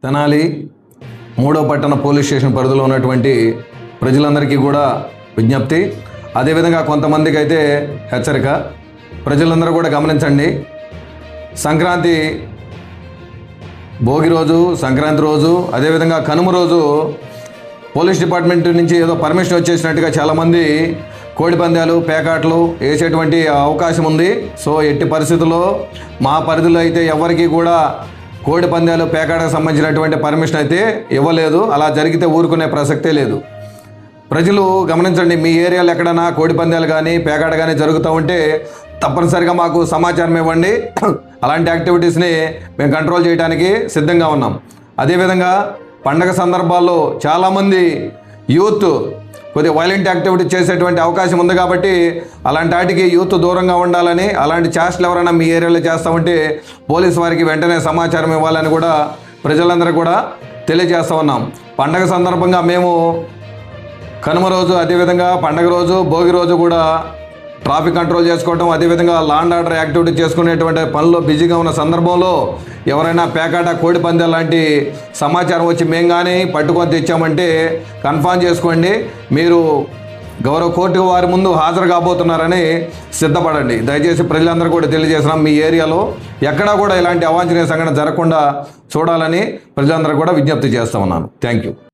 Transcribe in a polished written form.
తెనాలి 3వ పట్టణ police station పరిధిలో ఉన్నటువంటి ప్రజలందరికీ కూడా విజ్ఞప్తి, అదేవిధంగా కొంతమందికి అయితే హెచ్చరిక. ప్రజలందరూ కూడా గమనించండి. సంక్రాంతి భోగి రోజు, సంక్రాంతి రోజు, అదేవిధంగా కనుమ రోజు పోలీస్ డిపార్ట్మెంట్ నుంచి ఏదో పర్మిషన్ వచ్చేసినట్టుగా చాలామంది కోడిపందాలు, పేకాట్లు వేసేటువంటి అవకాశం ఉంది. సో ఎట్టి పరిస్థితుల్లో మా పరిధిలో అయితే ఎవరికి కూడా కోడి పందాలు, పేకాటకు సంబంధించినటువంటి పర్మిషన్ అయితే ఇవ్వలేదు. అలా జరిగితే ఊరుకునే ప్రసక్తే లేదు. ప్రజలు గమనించండి, మీ ఏరియాలో ఎక్కడైనా కోడి పందాలు కానీ పేకాట కానీ జరుగుతూ ఉంటే తప్పనిసరిగా మాకు సమాచారం ఇవ్వండి. అలాంటి యాక్టివిటీస్ని మేము కంట్రోల్ చేయడానికి సిద్ధంగా ఉన్నాం. అదేవిధంగా పండగ సందర్భాల్లో చాలామంది యూత్ కొద్దిగా వైలెంట్ యాక్టివిటీ చేసేటువంటి అవకాశం ఉంది కాబట్టి అలాంటి వాటికి యూత్ దూరంగా ఉండాలని, అలాంటి చేష్టలు ఎవరైనా మీ ఏరియాలో చేస్తామంటే పోలీసు వారికి వెంటనే సమాచారం ఇవ్వాలని కూడా ప్రజలందరూ కూడా తెలియజేస్తూ ఉన్నాం. పండగ సందర్భంగా మేము కనుమ రోజు, అదేవిధంగా పండగ రోజు, భోగి రోజు కూడా ట్రాఫిక్ కంట్రోల్ చేసుకోవడం, అదేవిధంగా లా అండ్ ఆర్డర్ యాక్టివిటీ చేసుకునేటువంటి పనుల్లో బిజీగా ఉన్న సందర్భంలో ఎవరైనా పేకాట, కోడి పందాలు లాంటి సమాచారం వచ్చి మేము కానీ పట్టుకొని తెచ్చామంటే కన్ఫామ్ చేసుకోండి, మీరు గౌరవ కోర్టు వారి ముందు హాజరు కాబోతున్నారని సిద్ధపడండి. దయచేసి ప్రజలందరూ కూడా తెలియజేస్తున్నాం, మీ ఏరియాలో ఎక్కడా కూడా ఇలాంటి అవాంఛనీయ సంఘటన జరగకుండా చూడాలని ప్రజలందరూ కూడా విజ్ఞప్తి చేస్తూ ఉన్నాను. Thank you.